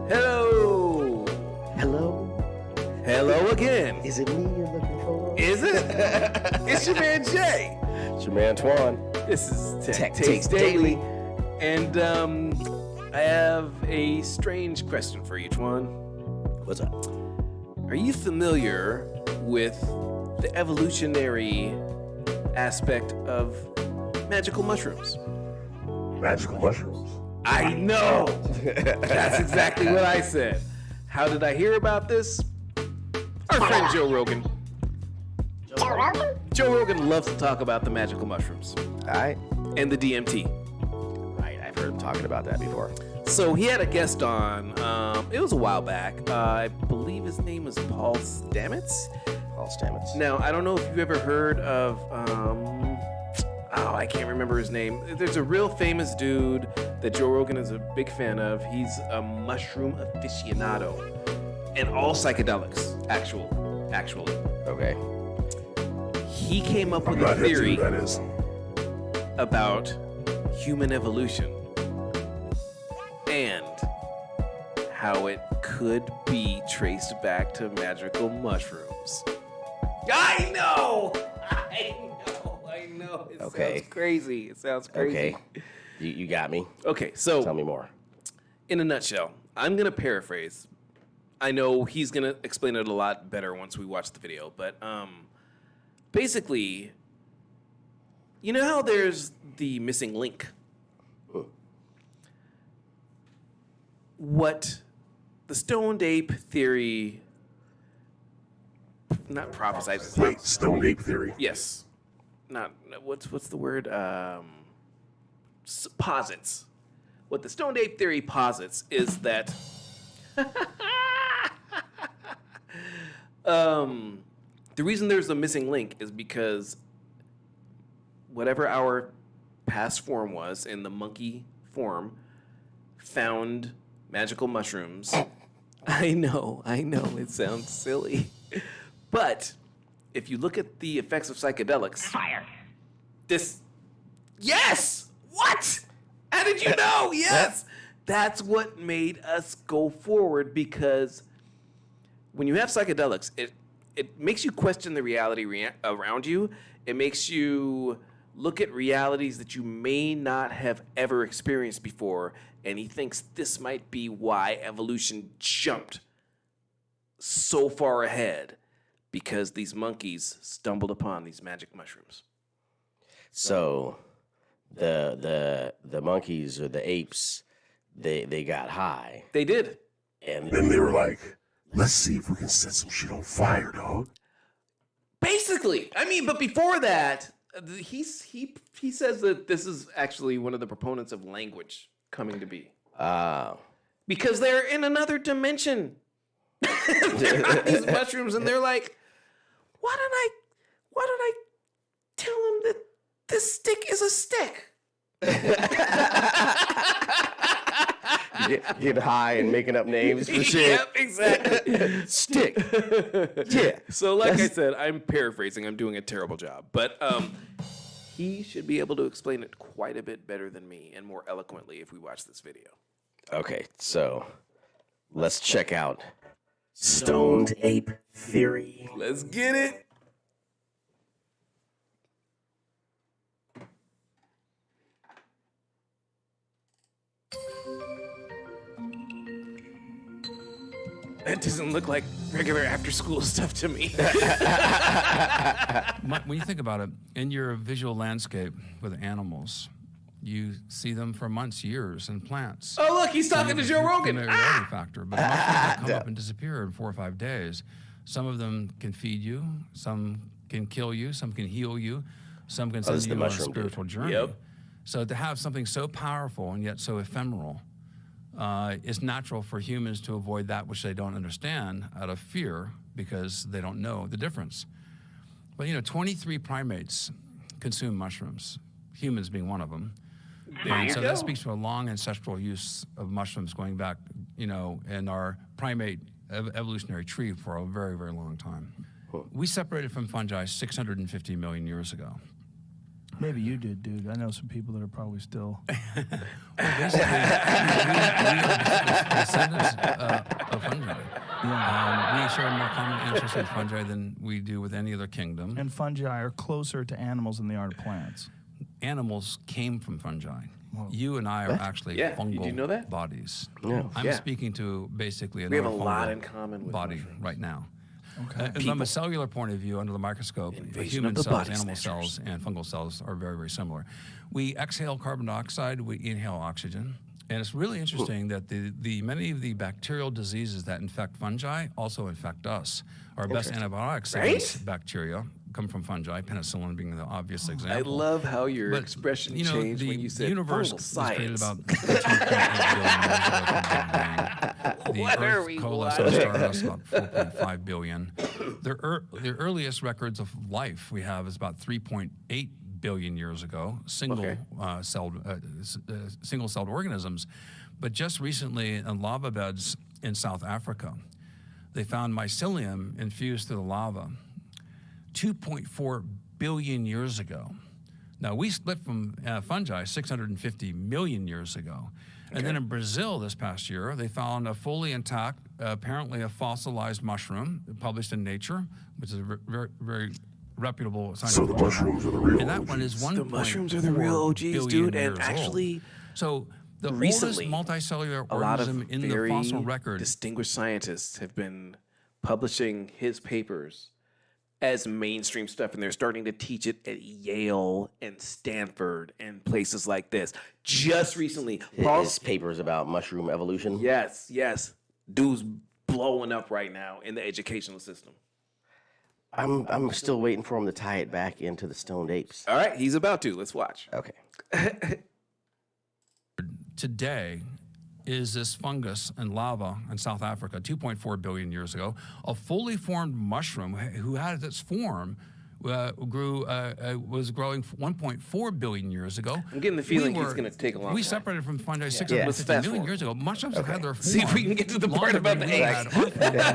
Hello. Hello? Hello again. Is it me you're looking for? Is it? It's your man Jay. It's your man Twan. This is Tech Takes Takes Daily. And I have a strange question for you, Twan. What's up? Are you familiar with the evolutionary aspect of magical mushrooms? Magical mushrooms. I know. That's exactly what I said. How did I hear about this? Our friend Joe Rogan. Joe Rogan? Joe Rogan loves to talk about the magical mushrooms Alright. and the DMT. Right, I've heard him talking about that before. So he had a guest on, it was a while back. I believe his name was Paul Stamets. Paul Stamets. Now, I don't know if you've ever heard of, I can't remember his name. There's a real famous dude that Joe Rogan is a big fan of. He's a mushroom aficionado and all psychedelics, actually. Okay. He came up with I'm a not hip to theory who that is. about human evolution and how it could be traced back to magical mushrooms. I know. It Okay. sounds crazy. Okay. You got me. Okay, so Tell me more. in a nutshell, I'm going to paraphrase. I know he's going to explain it a lot better once we watch the video, but basically, you know how there's the missing link? What the stoned ape theory, not prophesies. Wait, Stone Ape Theory. Yes. Not, what's the word? Posits. What the stoned ape theory posits is that the reason there's a missing link is because whatever our past form was in the monkey form found magical mushrooms. I know, it sounds silly. But if you look at the effects of psychedelics. Fire. Yes! What? How did you know? Yes! That's what made us go forward, because when you have psychedelics, it makes you question the reality around you. It makes you look at realities that you may not have ever experienced before, and he thinks this might be why evolution jumped so far ahead, because these monkeys stumbled upon these magic mushrooms. So the monkeys or the apes, they got high. They did. And Then they were like, let's see if we can set some shit on fire, dog. Basically. I mean, but before that, he says that this is actually one of the proponents of language coming to be. Because they're in another dimension. They're on these mushrooms, and they're like, why don't I tell him that this stick is a stick? get high and making up names for shit. Yep, exactly. Stick. Yeah. So like I said, I'm paraphrasing. I'm doing a terrible job. But he should be able to explain it quite a bit better than me and more eloquently if we watch this video. Okay, so let's check out Stoned Ape Theory. Let's get it. That doesn't look like regular after-school stuff to me. When you think about it, in your visual landscape with animals, you see them for months, years, in plants. Oh, look, he's talking to Joe Rogan. Familiarity factor, but mushrooms come up and disappear in 4 or 5 days. Some of them can feed you, some can kill you, some can heal you, some can this send is you the on a mushroom dude. spiritual journey. Yep. So to have something so powerful and yet so ephemeral, it's natural for humans to avoid that which they don't understand out of fear, because they don't know the difference. But 23 primates consume mushrooms, humans being one of them. And so that speaks to a long ancestral use of mushrooms going back, in our primate evolutionary tree for a very, very long time. We separated from fungi 650 million years ago. Maybe you did, dude. I know some people that are probably still. Basically, we are descendants common ancestors with fungi than we do with any other kingdom. And fungi are closer to animals than they are to plants. Animals came from fungi. You and I are actually Yeah, fungal did you know that? bodies. Yeah. I'm Yeah. speaking to basically We have another a lot fungal in common with body mushrooms. right now. Okay. From a cellular point of view, under the microscope, Invasion human of the cells, body animal snatchers. cells, and fungal cells are very, very similar. We exhale carbon dioxide, we inhale oxygen. And it's really interesting that the many of the bacterial diseases that infect fungi also infect us. Our best antibiotics against bacteria come from fungi, penicillin being the obvious I example. love how your But, expression you know, changed the when you said universe fungal was created science. about 13.8 billion years ago from the Big Bang. The What are Earth we coalesced at watching? stardust about 4.5 billion. The earliest records of life we have is about 3.8 billion years ago, single-celled organisms. But just recently in lava beds in South Africa, they found mycelium infused through the lava 2.4 billion years ago. Now, we split from fungi 650 million years ago. And then in Brazil this past year, they found a fully intact, apparently a fossilized mushroom published in Nature, which is a very, very reputable So scientific the journal. mushrooms are the real And that one is OGs. 1.4 The mushrooms are the real OGs, billion dude. And years old. actually, So the recently, oldest multicellular a lot of organism in the very fossil record distinguished scientists have been publishing his papers as mainstream stuff, and they're starting to teach it at Yale and Stanford and places like this. Just recently, His papers about mushroom evolution. yes, dude's blowing up right now in the educational system. I'm still waiting for him to tie it back into the stoned apes. All right, he's about to. Let's watch. Okay. today is this fungus and lava in South Africa 2.4 billion years ago. A fully formed mushroom who had its form was growing 1.4 billion years ago. I'm getting the feeling he's going to take a long We time. separated from fungi Let's 650 fast million forward. years ago. Mushrooms have had their form. See if we can get to the part longer about than the we apes. had our form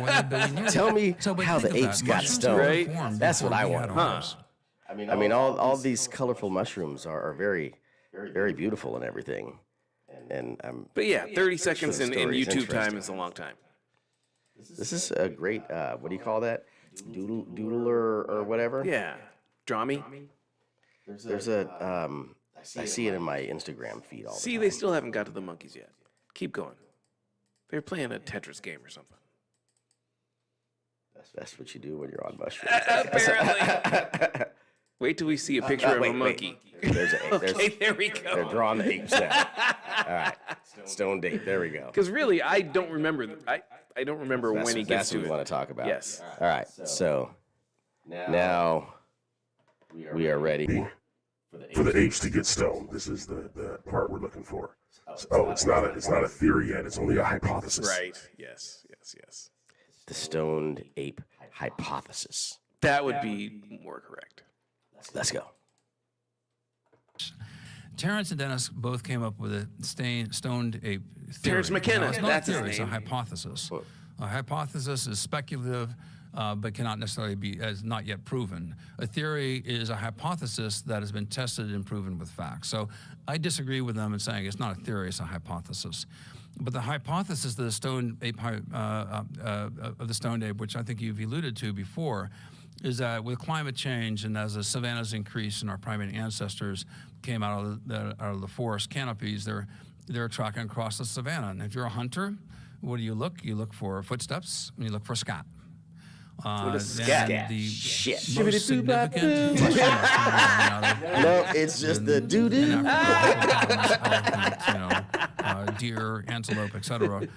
more than a billion years Tell ago. me but how the think of apes that. got Mushrooms stoned. were Right? formed That's what before I we want. had ours. I mean, all these colorful mushrooms are very, very beautiful and everything. And I'm. But yeah, 30 seconds the in story is YouTube time interesting. is a long time. This is a great. What do you call that? Doodler or whatever. Yeah. Draw me. There's a. I see it in my Instagram feed all the See, time. they still haven't got to the monkeys yet. Keep going. They're playing a Tetris game or something. That's what you do when you're on mushrooms. Apparently. Wait till we see a picture of a wait. monkey. There's an ape. Okay, there we They're go. drawing the apes now. All right, stoned ape. There we go. Because really, I don't remember. I don't remember when he gets That's to what we it. want to talk about. Yes. All right. So now we are ready. For the apes to get stoned, this is the part we're looking for. Oh, it's not a theory yet. It's only a hypothesis. Right. Yes. The stoned ape hypothesis. That would be more correct. Let's go. Terrence and Dennis both came up with a stoned ape theory. Terrence McKenna, Now, it's not that's a his theory, it's a name. hypothesis. A hypothesis is speculative, but cannot necessarily be as not yet proven. A theory is a hypothesis that has been tested and proven with facts. So I disagree with them in saying it's not a theory, it's a hypothesis. But the hypothesis of the stoned ape, which I think you've alluded to before, is that with climate change and as the savannas increase and our primate ancestors came out of the forest canopies, they're tracking across the savanna. And if you're a hunter, what do you look? You look for footsteps and you look for scat. What is then scat? The Shit. most significant mushroom No, it's just the doo doo. Deer, antelope, etc. Is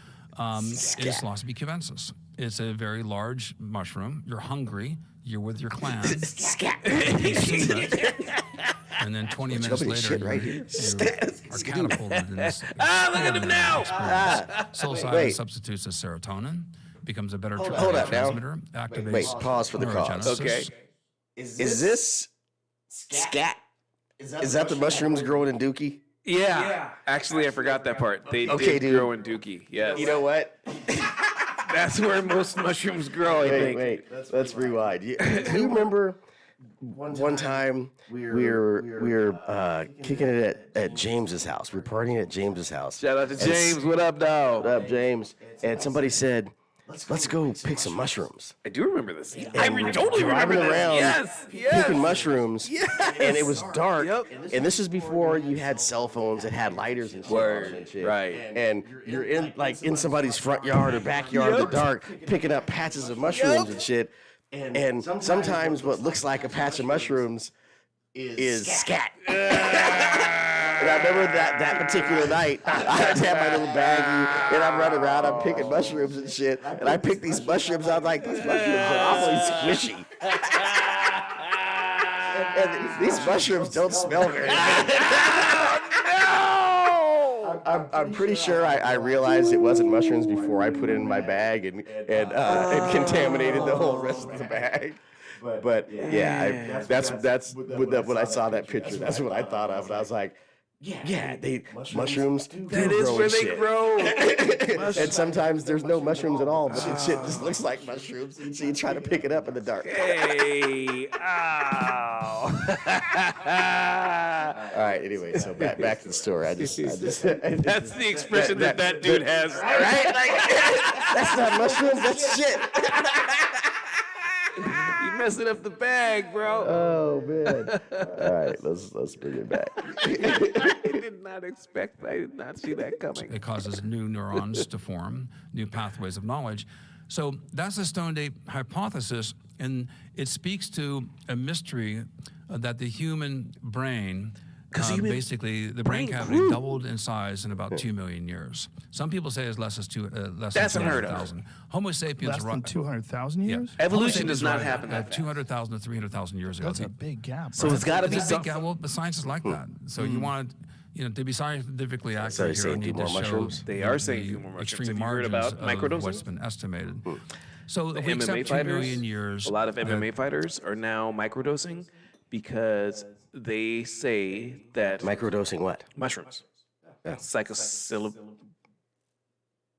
Losby cubensis. It's a very large mushroom. You're hungry. You're with your clan. You consume it, and then 20 minutes jumping later, shit right you here. are catapulted in this. Look at him now. Psilocybin Wait. substitutes as serotonin, becomes a better hold up now. transmitter, activates. Wait, pause for the cause. neurogenesis. Okay. Is this scat? Is that the mushrooms growing in Dookie? Yeah. Actually, I forgot that part. They Okay, did dude. grow in Dookie. Yes. You know what? That's where most mushrooms grow, I think. Wait. Let's rewind. Do you remember one time we were kicking it at James's house? We were partying at James's house. Shout out to And James. What up, dog? What up, James? And somebody said, let's go pick some mushrooms. I do remember this. And we're totally remember driving this. around Yes. picking mushrooms. Yes. And it was dark. Yep. And this is before you had cell phones that had lighters and shit. Word. And shit. Right. And you're in somebody's front yard or backyard in the dark picking up patches of mushrooms and shit. And sometimes what looks like a patch of mushrooms is scat. And I remember that particular night, I had my little baggie, and I'm running around, I'm picking mushrooms and shit, and I picked these mushrooms, I'm like, these mushrooms are awfully squishy. and these mushrooms don't smell very good. I'm pretty sure I realized it wasn't mushrooms before I put it in my bag and contaminated the whole rest of the bag. But yeah, that's when I saw that picture, that's what I thought of, and I was like, mushrooms do That is grow where and they shit. grow. And sometimes there's no mushrooms at all, but the shit just looks like mushrooms, so you try to pick it up in the dark. Hey, ow. All right, anyway, so back to the story. That's the expression that dude has. Right? Like, that's not mushrooms, that's shit. You messing up the bag, bro. Oh man. All right, let's bring it back. I did not see that coming. It causes new neurons to form, new pathways of knowledge. So that's the stoned ape hypothesis, and it speaks to a mystery that the human brain, basically the brain cavity doubled in size in about 2 million years. Some people say as less That's than unheard of. 200,000. Homo sapiens Less than 200,000 years? Yeah. Evolution Homo does sapiens not arrived happen at that fast. 200,000 to 300,000 years ago. That's a big gap. So right? it's got to be It's a big something. gap. Well, the science is like that. So you want to be scientifically So accurate they're here, saying you need few to more show mushrooms? They are saying few more mushrooms. extreme Have you heard margins about of microdosing? what's been estimated. So The if we MMA accept 2 fighters, million years, a lot of MMA fighters are now microdosing because they say that Microdosing what? mushrooms, psychosilib,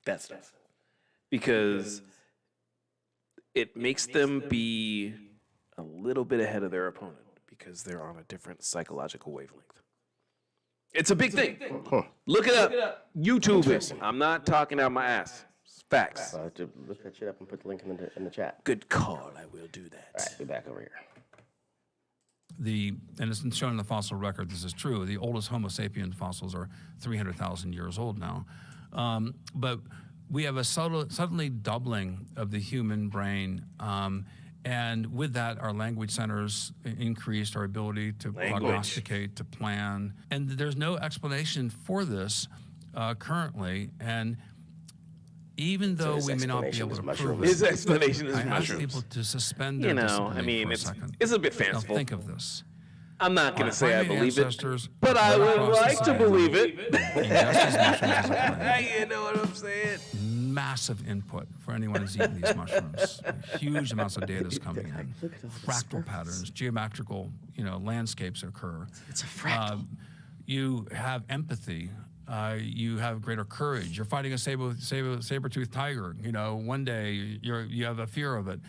that stuff, because it makes them be a little bit ahead of their opponent because they're on a different psychological wavelength. It's a big thing. Look it up. YouTube it. I'm not talking out my ass. It's facts. I'll have to look that shit up and put the link in the chat. Good call. I will do that. All right, be back over here. and it's shown in the fossil record, this is true, the oldest Homo sapien fossils are 300,000 years old now. But we have a suddenly doubling of the human brain. And with that, our language centers increased, our ability to prognosticate, to plan. And there's no explanation for this currently. And even though his we may not be explanation able is to mushrooms. prove it, His explanation is I ask mushrooms. people to suspend their disbelief for a second. it's a bit Now fanciful. think of this. I'm not going to say I Primate believe it, ancestors but I right would across like to society believe it. ingest as mushrooms as a plant. You know what I'm saying? Massive input for anyone who's eaten these mushrooms. Huge amounts of data is coming in. Fractal patterns, geometrical, landscapes occur. It's a fractal. You have empathy. You have greater courage. You're fighting a saber-toothed tiger. One day you have a fear of it.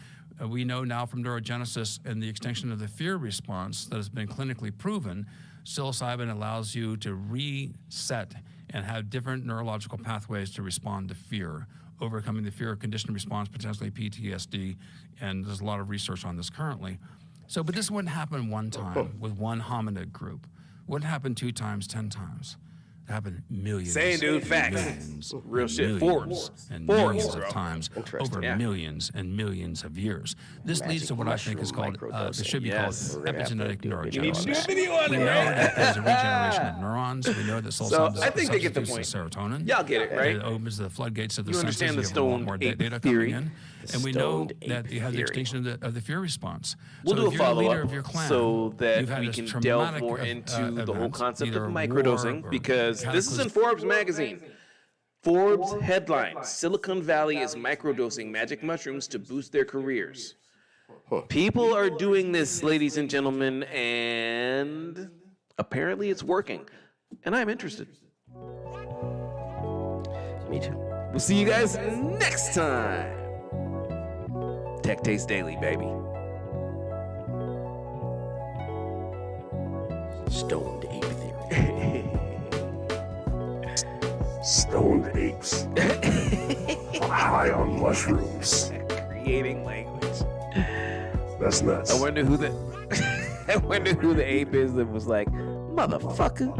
We know now from neurogenesis and the extinction of the fear response that has been clinically proven, psilocybin allows you to reset and have different neurological pathways to respond to fear, overcoming the fear conditioned response, potentially PTSD, and there's a lot of research on this currently. But this wouldn't happen one time with one hominid group. Wouldn't happen 2 times, 10 times. It happened millions. Saying, dude, and facts. millions, Real shit. millions Forbes. and Forbes, millions bro. of times over Yeah. millions and millions of years. This leads to what I think is called, it should be Yes. called epigenetic You need to do a neurogenesis. video on We it, know right? that there's a regeneration of neurons. We know that psilocybin I think they get the substitutes point. the serotonin. Y'all get it, right? It opens the floodgates of the You senses. understand the You have a lot stoned more ape data theory. coming in. And we know stoned that ape you have the theory. extinction of the fear response. We'll So do if a you're the leader follow-up of your clan, so that you've had we this can delve traumatic more into the whole event, concept either of war microdosing, or because this is in cataclysm. Forbes magazine. Forbes headline: Silicon Valley is microdosing magic mushrooms to boost their careers. People are doing this, ladies and gentlemen, and apparently it's working. And I'm interested. Me too. We'll see you guys next time. Tech Taste Daily, baby. Stoned ape theory. Stoned apes. high on mushrooms. Creating language. That's nuts. I wonder who the I wonder who the ape is that was like, motherfucker.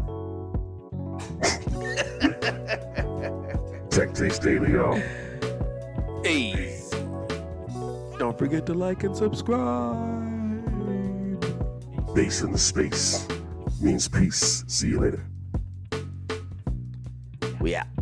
Tech Taste Daily, y'all. Hey. Don't forget to like and subscribe. Base in the space means peace. See you later. We out.